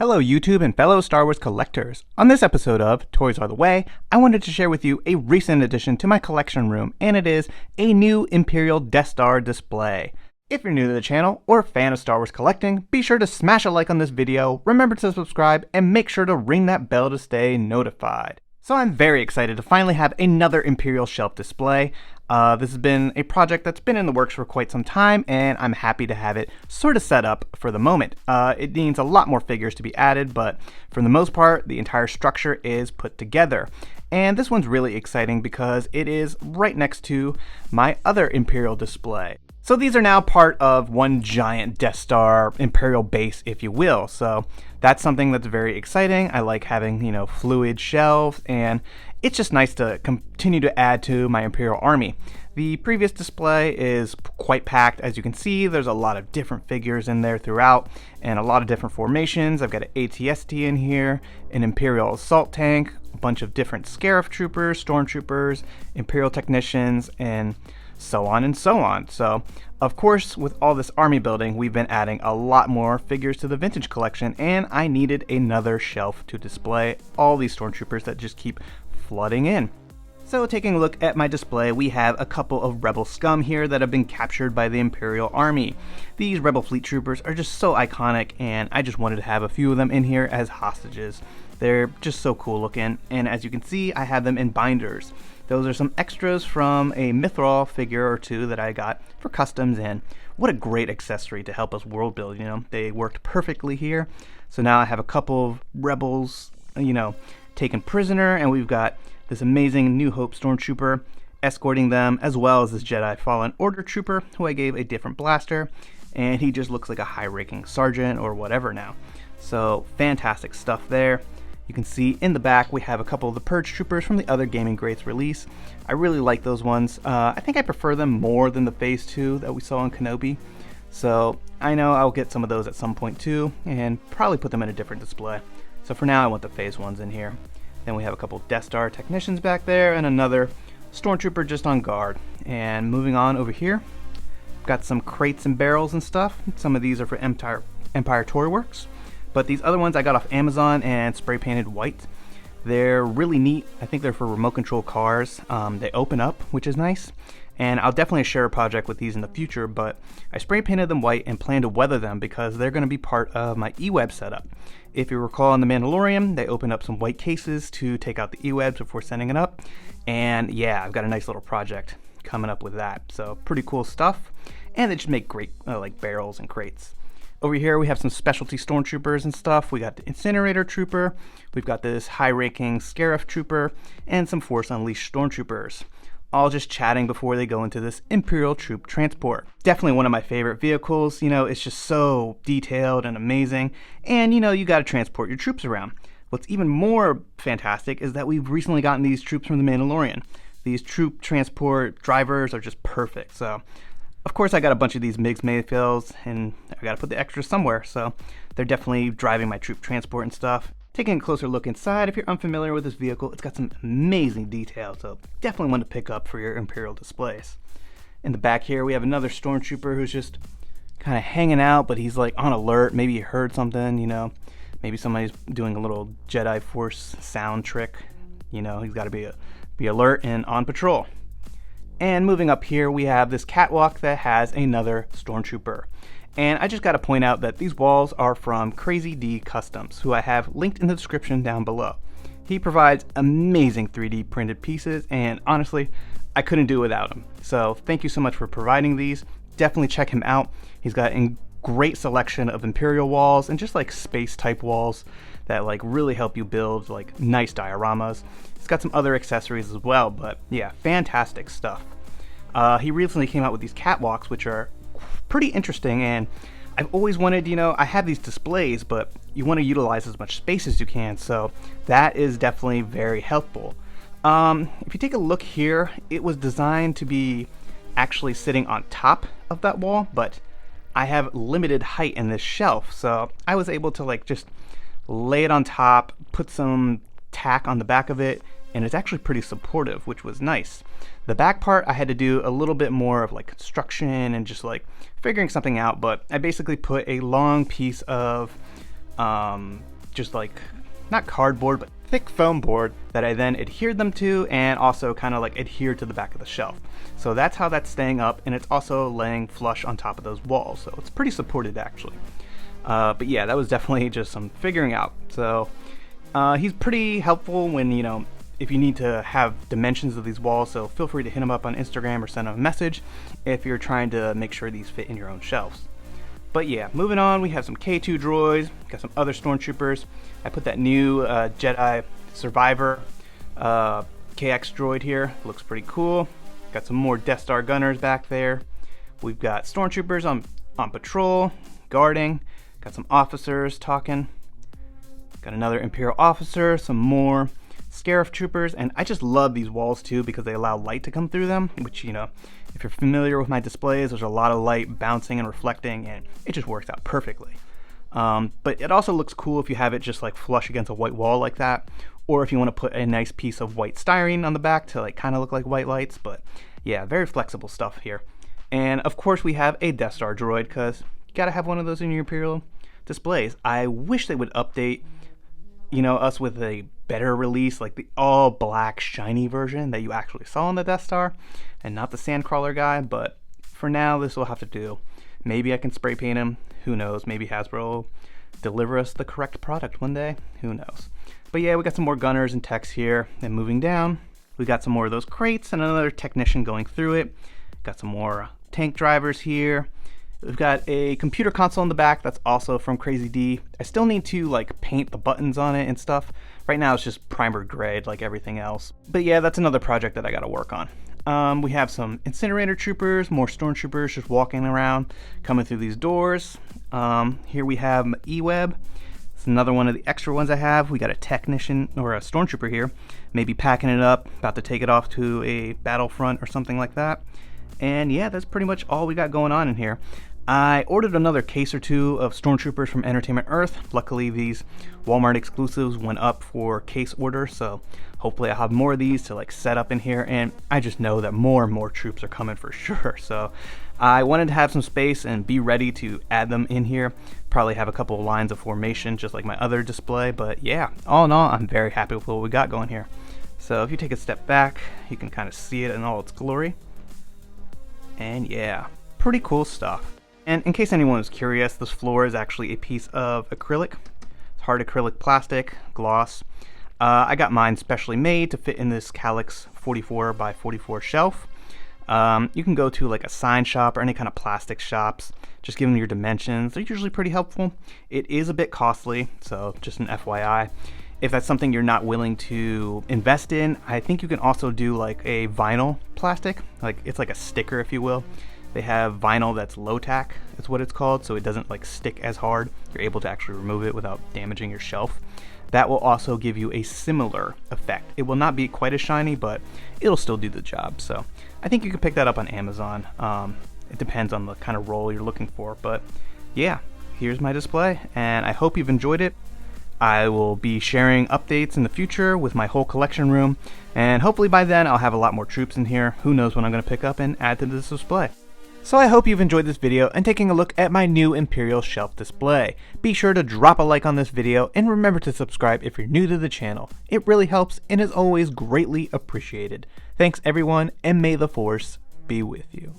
Hello YouTube and fellow Star Wars collectors. On this episode of Toys Are the Way, I wanted to share with you a recent addition to my collection room, and it is a new Imperial Death Star display. If you're new to the channel or a fan of Star Wars collecting, be sure to smash a like on this video, remember to subscribe, and make sure to ring that bell to stay notified. So I'm very excited to finally have another Imperial shelf display. This has been a project that's been in the works for quite some time, and I'm happy to have it sort of set up for the moment. It needs a lot more figures to be added, but for the most part, the entire structure is put together. And this one's really exciting because it is right next to my other Imperial display. So these are now part of one giant Death Star Imperial base, if you will. So that's something that's very exciting. I like having, fluid shelves, and it's just nice to continue to add to my Imperial Army. The previous display is quite packed. As you can see, there's a lot of different figures in there throughout, and a lot of different formations. I've got an AT-ST in here, an Imperial Assault Tank, a bunch of different Scarif Troopers, Stormtroopers, Imperial Technicians, and so on and so on. So, of course, with all this army building, we've been adding a lot more figures to the vintage collection, and I needed another shelf to display all these Stormtroopers that just keep flooding in. So taking a look at my display, we have a couple of Rebel scum here that have been captured by the Imperial Army. These Rebel Fleet Troopers are just so iconic, and I just wanted to have a few of them in here as hostages. They're just so cool looking, and as you can see, I have them in binders. Those are some extras from a Mithril figure or two that I got for customs, and what a great accessory to help us world build. They worked perfectly here. So now I have a couple of Rebels, taken prisoner, and we've got this amazing New Hope Stormtrooper escorting them, as well as this Jedi Fallen Order Trooper, who I gave a different blaster, and he just looks like a high-ranking sergeant or whatever now. So fantastic stuff there. You can see in the back we have a couple of the Purge Troopers from the other Gaming Greats release. I really like those ones. I think I prefer them more than the Phase 2 that we saw in Kenobi. So I know I'll get some of those at some point too, and probably put them in a different display. So for now I want the Phase 1s in here. Then we have a couple Death Star Technicians back there, and another Stormtrooper just on guard. And moving on over here, got some crates and barrels and stuff. Some of these are for Empire Toy Works. But these other ones I got off Amazon and spray painted white. They're really neat. I think they're for remote control cars. They open up, which is nice. And I'll definitely share a project with these in the future, but I spray painted them white and plan to weather them because they're going to be part of my E-Web setup. If you recall in The Mandalorian, they opened up some white cases to take out the E-Webs before sending it up. And yeah, I've got a nice little project coming up with that. So pretty cool stuff. And they just make great like barrels and crates. Over here we have some specialty Stormtroopers and stuff. We got the Incinerator Trooper, we've got this high-ranking Scarif Trooper, and some Force Unleashed Stormtroopers. All just chatting before they go into this Imperial Troop Transport. Definitely one of my favorite vehicles. It's just so detailed and amazing. And you gotta transport your troops around. What's even more fantastic is that we've recently gotten these troops from The Mandalorian. These troop transport drivers are just perfect. So of course I got a bunch of these MiGs Mayfields, and I gotta put the extras somewhere, so they're definitely driving my troop transport and stuff. Taking a closer look inside, if you're unfamiliar with this vehicle, it's got some amazing detail, so definitely one to pick up for your Imperial displays. In the back here we have another Stormtrooper who's just kind of hanging out, but he's like on alert. Maybe he heard something, maybe somebody's doing a little Jedi Force sound trick. He's got to be alert and on patrol. And moving up here, we have this catwalk that has another Stormtrooper. And I just got to point out that these walls are from Krazy D Customs, who I have linked in the description down below. He provides amazing 3D printed pieces, and honestly, I couldn't do it without him. So thank you so much for providing these. Definitely check him out. He's got a great selection of Imperial walls and just like space type walls that like really help you build like nice dioramas. It's got some other accessories as well, but yeah, fantastic stuff. He recently came out with these catwalks, which are pretty interesting, and I've always wanted, I have these displays, but you want to utilize as much space as you can, so that is definitely very helpful. If you take a look here, it was designed to be actually sitting on top of that wall, but I have limited height in this shelf, so I was able to like just lay it on top, put some tack on the back of it, and it's actually pretty supportive, which was nice. The back part I had to do a little bit more of like construction and just like figuring something out, but I basically put a long piece of just like, not cardboard, but thick foam board that I then adhered them to and also kind of like adhered to the back of the shelf. So that's how that's staying up, and it's also laying flush on top of those walls, so it's pretty supported actually. But yeah, that was definitely just some figuring out. So he's pretty helpful when, you know, if you need to have dimensions of these walls, so feel free to hit him up on Instagram or send him a message if you're trying to make sure these fit in your own shelves. But yeah, moving on, we have some K2 droids, got some other stormtroopers. I put that new Jedi Survivor KX droid here, looks pretty cool. Got some more Death Star gunners back there. We've got stormtroopers on patrol, guarding. Got some officers talking. Got another Imperial officer, some more Scarif troopers, and I just love these walls too because they allow light to come through them, which, you know, if you're familiar with my displays, there's a lot of light bouncing and reflecting, and it just works out perfectly. But it also looks cool if you have it just like flush against a white wall like that, or if you want to put a nice piece of white styrene on the back to like kind of look like white lights. But yeah, very flexible stuff here. And of course we have a Death Star droid because you gotta have one of those in your Imperial displays. I wish they would update, you know, us with a better release, like the all black shiny version that you actually saw on the Death Star and not the Sandcrawler guy. But for now, this will have to do. Maybe I can spray paint him, who knows, maybe Hasbro will deliver us the correct product one day, who knows. But yeah, we got some more gunners and techs here. And moving down, we got some more of those crates and another technician going through it. Got some more tank drivers here. We've got a computer console in the back that's also from Krazy D. I still need to like paint the buttons on it and stuff. Right now it's just primer grade like everything else. But yeah, that's another project that I gotta work on. We have some incinerator troopers, more stormtroopers just walking around, coming through these doors. Here we have E-Web. It's another one of the extra ones I have. We got a technician or a stormtrooper here, maybe packing it up, about to take it off to a battlefront or something like that. And yeah, that's pretty much all we got going on in here. I ordered another case or two of Stormtroopers from Entertainment Earth. Luckily, these Walmart exclusives went up for case order, so hopefully I'll have more of these to like set up in here, and I just know that more and more troops are coming for sure. So I wanted to have some space and be ready to add them in here. Probably have a couple of lines of formation just like my other display, but yeah, all in all, I'm very happy with what we got going here. So if you take a step back, you can kind of see it in all its glory. And yeah, pretty cool stuff. And in case anyone is curious, this floor is actually a piece of acrylic. It's hard acrylic plastic, gloss. I got mine specially made to fit in this Calyx 44 by 44 shelf. You can go to like a sign shop or any kind of plastic shops, just give them your dimensions. They're usually pretty helpful. It is a bit costly, so just an FYI. If that's something you're not willing to invest in, I think you can also do like a vinyl plastic. Like it's like a sticker, if you will. They have vinyl that's low tack, is what it's called, so it doesn't like stick as hard. You're able to actually remove it without damaging your shelf. That will also give you a similar effect. It will not be quite as shiny, but it'll still do the job. So I think you can pick that up on Amazon. It depends on the kind of roll you're looking for, but yeah, here's my display, and I hope you've enjoyed it. I will be sharing updates in the future with my whole collection room, and hopefully by then I'll have a lot more troops in here. Who knows when I'm going to pick up and add to this display. So I hope you've enjoyed this video and taking a look at my new Imperial shelf display. Be sure to drop a like on this video and remember to subscribe if you're new to the channel. It really helps and is always greatly appreciated. Thanks everyone, and may the Force be with you.